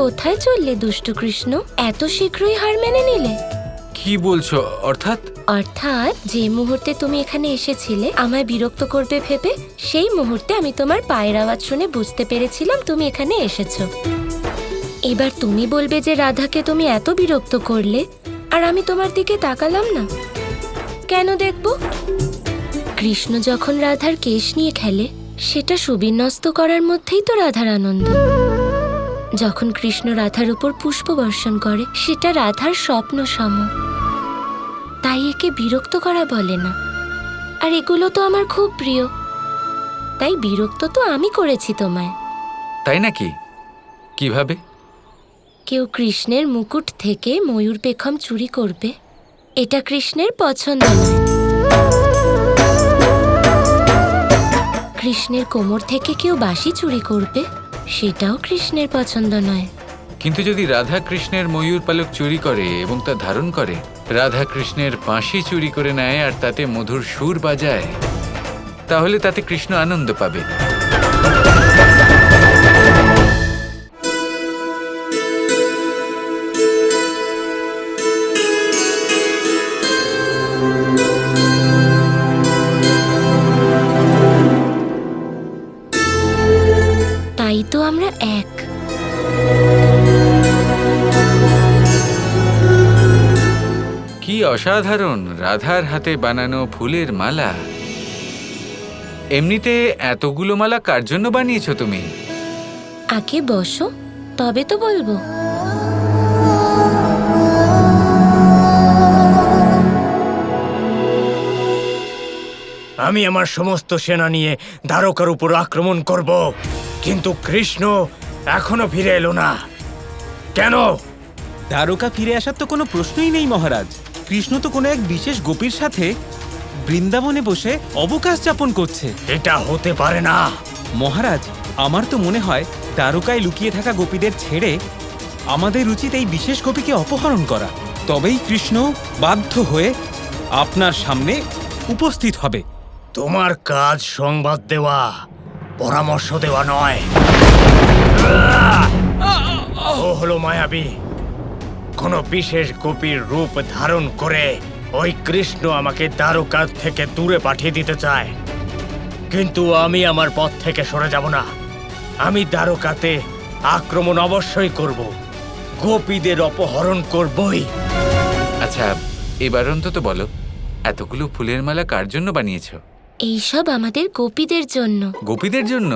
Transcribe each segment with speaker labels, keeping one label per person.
Speaker 1: কোথায় চললে দুষ্টু কৃষ্ণ? এত শীঘ্রই হার মেনে নিলে?
Speaker 2: কি বলছো? অর্থাৎ
Speaker 1: অর্থাৎ যে মুহূর্তে তুমি এখানে এসেছিলে আমায় বিরক্ত করবে ভেবে, সেই মুহূর্তে আমি তোমার পায়ের আওয়াজ শুনে বুঝতে পেরেছিলাম তুমি এখানে এসেছো। এবার তুমি বলবে যে রাধাকে তুমি এত বিরক্ত করলে আর আমি তোমার দিকে তাকালাম না। কেন দেখব? কৃষ্ণ যখন রাধার কেশ নিয়ে খেলে সেটা সুবিন্যস্ত করার মধ্যেই তো রাধার আনন্দ। যখন কৃষ্ণ রাধার উপর পুষ্প বর্ষণ করে সেটা রাধার স্বপ্ন সম। তাই একে বিরক্ত করা বলে না। আর এগুলো তো আমার খুব প্রিয়, তাই বিরক্ত তো আমি করেছি তোমায়।
Speaker 2: তাই নাকি? কিভাবে?
Speaker 1: কেউ কৃষ্ণের মুকুট থেকে ময়ূর পেখম চুরি করবে, এটা কৃষ্ণের পছন্দ নয়। কৃষ্ণের কোমর থেকে কেউ বাঁশি চুরি করবে, সেটাও কৃষ্ণের পছন্দ নয়।
Speaker 2: কিন্তু যদি রাধা কৃষ্ণের ময়ূর পালক চুরি করে এবং তা ধারণ করে, রাধা কৃষ্ণের বাঁশি চুরি করে নেয় আর তাতে মধুর সুর বাজায়, তাহলে তাতে কৃষ্ণ আনন্দ পাবে।
Speaker 1: তাই তো আমরা এক।
Speaker 2: কি অসাধারণ রাধার হাতে বানানো ফুলের মালা! এমনিতে এতগুলো মালা কার জন্য বানিয়েছো তুমি?
Speaker 1: আগে বসো, তবে তো বলবো।
Speaker 3: আমি আমার সমস্ত সেনা নিয়ে দ্বারকার উপর আক্রমণ করব, কিন্তু কৃষ্ণ এখনো ফিরে এলো না। কেন?
Speaker 4: দ্বারকা ফিরে আসার তো কোনো প্রশ্নই নেই মহারাজ। কৃষ্ণ তো কোনো এক বিশেষ গোপীর সাথে বৃন্দাবনে বসে অবকাশ যাপন করছে।
Speaker 3: এটা হতে পারে না
Speaker 4: মহারাজ, আমার তো মনে হয় দ্বারকায় লুকিয়ে থাকা গোপীদের ছেড়ে আমাদের উচিত এই বিশেষ গোপীকে অপহরণ করা। তবেই কৃষ্ণ বাধ্য হয়ে আপনার সামনে উপস্থিত হবে।
Speaker 3: তোমার কাজ সংবাদ দেওয়া, পরামর্শ দেওয়া নয়। ও হলো মায়াবী। কোনো বিশেষ গোপীর রূপ ধারণ করে ওই কৃষ্ণ আমাকে দ্বারকা থেকে দূরে পাঠিয়ে দিতে চায়, কিন্তু আমি আমার পথ থেকে সরে যাব না। আমি দ্বারকাতে আক্রমণ অবশ্যই করব, গোপীদের অপহরণ করবই।
Speaker 2: আচ্ছা, এবার অন্তত বলো, এতগুলো ফুলের মালা কার জন্য বানিয়েছো?
Speaker 1: এইসব আমাদের গোপীদের জন্য।
Speaker 2: গোপীদের জন্য?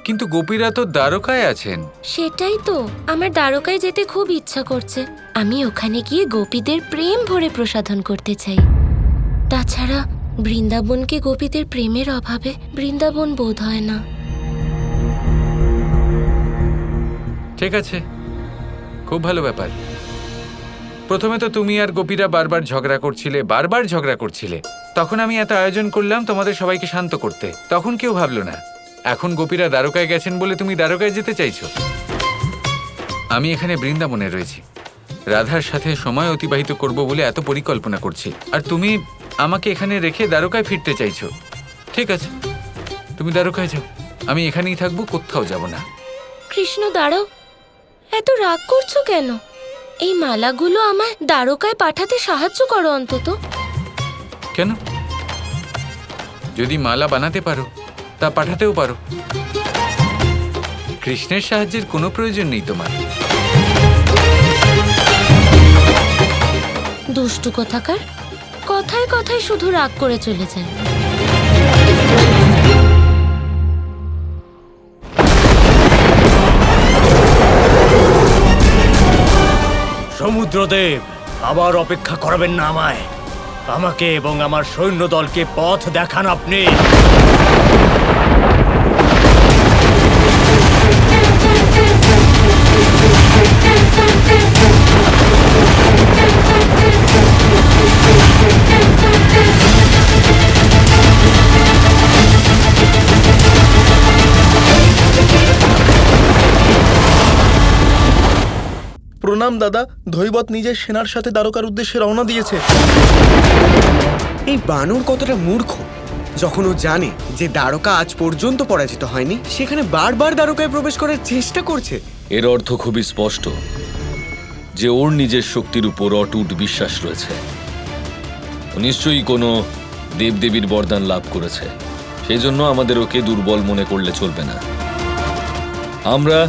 Speaker 2: কিন্তু গোপীরা তো দ্বারকায় আছেন।
Speaker 1: সেটাই তো, আমার দ্বারকায় যেতে খুব ইচ্ছা করছে। আমি ওখানে গিয়ে গোপীদের প্রেম ভরে প্রসাধন করতে চাই। তাছাড়া বৃন্দাবনকে গোপীদের প্রেমের অভাবে বৃন্দাবন বোধ হয় না।
Speaker 2: ঠিক আছে, খুব ভালো ব্যাপার। প্রথমে তো তুমি আর গোপীরা বারবার ঝগড়া করছিলে। তখন আমি এত আয়োজন করলাম তোমাদের সবাইকে শান্ত করতে, তখন কেউ ভাবলো না। এখন গোপীরা দ্বারকায় গেছেন বলে তুমি দ্বারকায় যেতে চাইছো। আমি এখানে বৃন্দাবনে রয়েছি, রাধার সাথে সময় অতিবাহিত করব বলে এত পরিকল্পনা করছি, আর তুমি আমাকে এখানে রেখে দ্বারকায় ফিরতে চাইছো। ঠিক আছে, তুমি দ্বারকায় যাও, আমি এখানেই থাকবো, কোথাও যাব না।
Speaker 1: কৃষ্ণ দাঁড়াও, এত রাগ করছো কেন? এই মালাগুলো আমায় দ্বারকায় পাঠাতে সাহায্য করো অন্তত।
Speaker 2: কেন? যদি মালা বানাতে পারো তা পাঠাতেও পারো। কৃষ্ণের সাহায্যের কোনো প্রয়োজন নেই তোমার।
Speaker 1: দুষ্টু কোথাকার, কথায় কথায় শুধু রাগ করে চলে যায়।
Speaker 3: সমুদ্রদেব, আবার অপেক্ষা করবেন না আমায়। আমাকে এবং আমার সৈন্যদলকে পথ দেখান আপনি।
Speaker 5: প্রণাম দাদা, ধৈবত নিজের সেনার সাথে দ্বারকার উদ্দেশ্যে রওনা দিয়েছে।
Speaker 6: এই বানর কতটা মূর্খ! যখন ও জানে যে দ্বারকা আজ পর্যন্ত পরাজিত হয়নি, সেখানে বারবার দ্বারকায় প্রবেশ করার চেষ্টা করছে।
Speaker 7: এর অর্থ খুবই স্পষ্ট যে ওর নিজের শক্তির উপর অটুট বিশ্বাস রয়েছে। ও নিশ্চয়ই কোনো দেবদেবীর বরদান লাভ করেছে, সেই জন্য আমাদের ওকে দুর্বল মনে করলে চলবে না। আমরা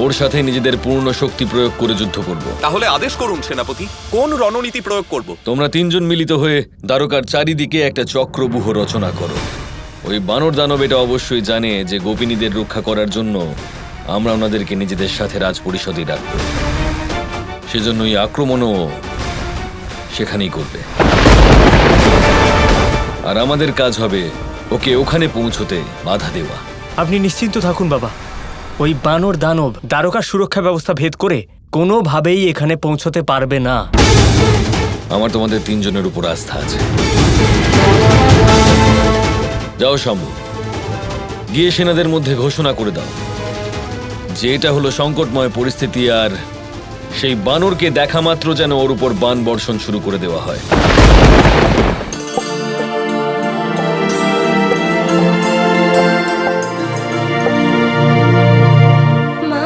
Speaker 7: ওর সাথে নিজেদের পূর্ণ শক্তি প্রয়োগ করে যুদ্ধ করব।
Speaker 8: তাহলে আদেশ করুন সেনাপতি, কোন রণনীতি প্রয়োগ করব?
Speaker 7: তোমরা তিনজন মিলিত হয়ে দ্বারকার চারিদিকে একটা চক্রব্যূহ রচনা করো। ওই বানর দানব এটা অবশ্যই জানে যে গোপিনীদের রক্ষা করার জন্য আমরা ওনাদেরকে নিজেদের সাথে রাজপরিষদে রাখবো। সেজন্য এই আক্রমণও সেখানেই করবে, আর আমাদের কাজ হবে ওকে ওখানে পৌঁছতে বাধা দেওয়া।
Speaker 3: আপনি নিশ্চিন্ত থাকুন বাবা, ওই বানর দানব দ্বারকার সুরক্ষা ব্যবস্থা ভেদ করে কোনোভাবেই এখানে পৌঁছতে পারবে না।
Speaker 7: আমার তোমাদের তিনজনের উপর আস্থা আছে। যাও শম্ভু, গিয়ে সেনাদের মধ্যে ঘোষণা করে দাও যে এটা হলো সংকটময় পরিস্থিতি, আর সেই বানরকে দেখা মাত্র যেন ওর উপর বান বর্ষণ শুরু করে দেওয়া হয়।
Speaker 1: মা,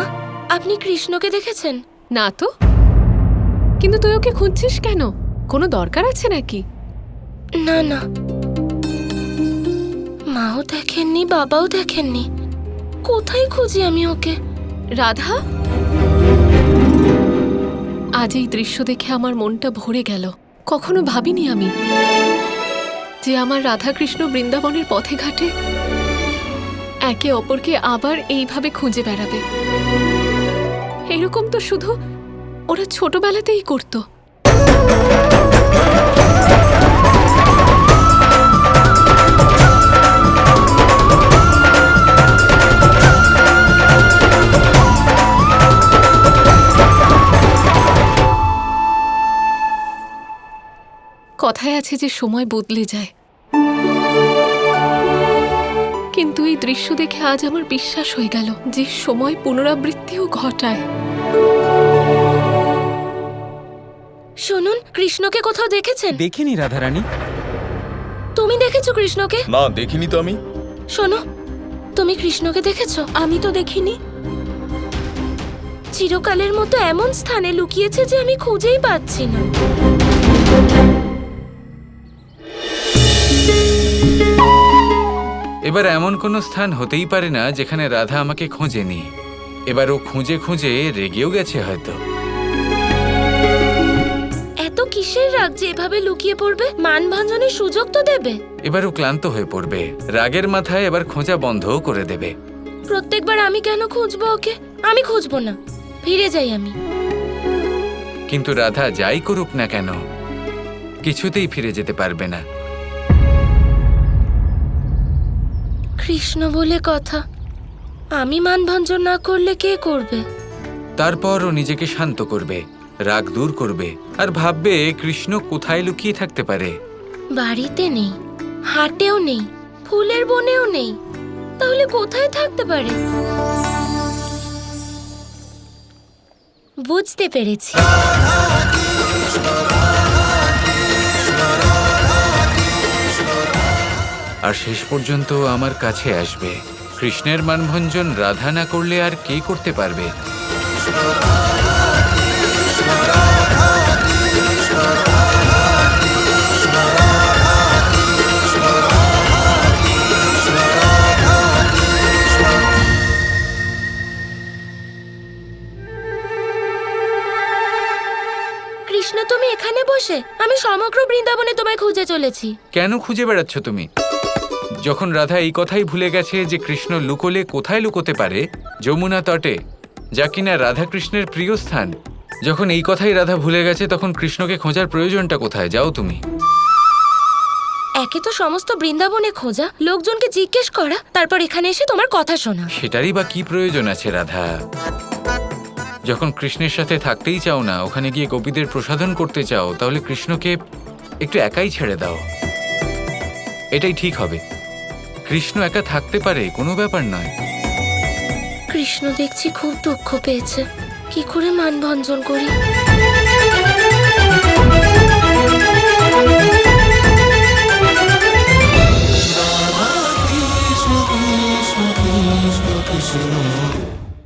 Speaker 1: আপনি কৃষ্ণকে দেখেছেন?
Speaker 9: না তো, কিন্তু তুই ওকে খুঁজছিস কেন? কোনো দরকার আছে নাকি?
Speaker 1: না না, মাও দেখেননি, বাবাও দেখেননি। কোথায় খুঁজি আমি ওকে?
Speaker 9: রাধা, আজ এই দৃশ্য দেখে আমার মনটা ভরে গেল। কখনো ভাবিনি আমি যে আমার রাধাকৃষ্ণ বৃন্দাবনের পথে ঘাটে একে অপরকে আবার এইভাবে খুঁজে বেড়াবে। এরকম তো শুধু ওরা ছোটবেলাতেই করতো। কথায় আছে যে সময় বদলে যায়, কিন্তু এই দৃশ্য দেখে আজ আমার বিশ্বাস হয়ে গেল যে সময় পুনরাবৃত্তিও ঘটায়।
Speaker 1: শুনুন, কৃষ্ণকে কোথাও দেখেছেন?
Speaker 4: দেখিনি রাধারানী।
Speaker 1: তুমি দেখেছো কৃষ্ণকে?
Speaker 5: না, দেখিনি তো আমি।
Speaker 1: শোনো, তুমি কৃষ্ণকে দেখেছো? আমি তো দেখিনি। চিরকালের মতো এমন স্থানে লুকিয়েছে যে আমি খুঁজেই পাচ্ছি না।
Speaker 2: এবার এমন কোনো স্থান হতেই পারে না যেখানে রাধা আমাকে খোঁজেনি। এবার ও খুঁজে খুঁজে রেগেও গেছে হয়তো।
Speaker 1: এত কিসের রাগ যে এভাবে লুকিয়ে পড়বে? মানভঞ্জনের সুযোগ তো দেবে।
Speaker 2: এবার ও ক্লান্ত হয়ে পড়বে, রাগের মাথায় এবার খোঁজা বন্ধও করে দেবে।
Speaker 1: প্রত্যেকবার আমি কেন খুঁজবো ওকে? আমি খুঁজবো না, ফিরে যাই আমি।
Speaker 2: কিন্তু রাধা যাই করুক না কেন, কিছুতেই ফিরে যেতে পারবে না।
Speaker 1: কৃষ্ণ বলে কথা, আমি মানভঞ্জন না করলে কে করবে?
Speaker 2: তারপর ও নিজেকে শান্ত করবে, রাগ দূর করবে, আর ভাববে কৃষ্ণ কোথায় লুকিয়ে থাকতে পারে।
Speaker 1: বাড়িতে নেই, হাটেও নেই, ফুলের বনেও নেই, তাহলে কোথায় থাকতে পারে? বুঝতে পেরেছি।
Speaker 2: আর শেষ পর্যন্ত আমার কাছে আসবে। কৃষ্ণের মানভঞ্জন রাধা না করলে আর কে করতে পারবে?
Speaker 1: কৃষ্ণ, তুমি এখানে বসে? আমি সমগ্র বৃন্দাবনে তোমায় খুঁজে চলেছি।
Speaker 2: কেন খুঁজে বেড়াচ্ছ তুমি? যখন রাধা এই কথাই ভুলে গেছে যে কৃষ্ণ লুকোলে কোথায় লুকোতে পারে, যমুনা তটে, যা কিনা রাধা কৃষ্ণের প্রিয় স্থান, যখন এই কথাই রাধা ভুলে গেছে, তখন কৃষ্ণকে খোঁজার প্রয়োজনটা কোথায়? যাও তুমি।
Speaker 1: একে তো সমস্ত বৃন্দাবনে খোঁজা, লোকজনকে জিজ্ঞেস করা, তারপর এখানে এসে তোমার কথা শোনা।
Speaker 2: সেটারই বা কি প্রয়োজন আছে রাধা? যখন কৃষ্ণের সাথে থাকতেই চাও না, ওখানে গিয়ে গোপীদের প্রসাধন করতে চাও, তাহলে কৃষ্ণকে একটু একাই ছেড়ে দাও। এটাই ঠিক হবে। কৃষ্ণ একা থাকতে পারে, কোনো ব্যাপার নয়।
Speaker 1: কৃষ্ণ দেখছি খুব দুঃখ পেয়েছে। কি করে মানভঞ্জন করি?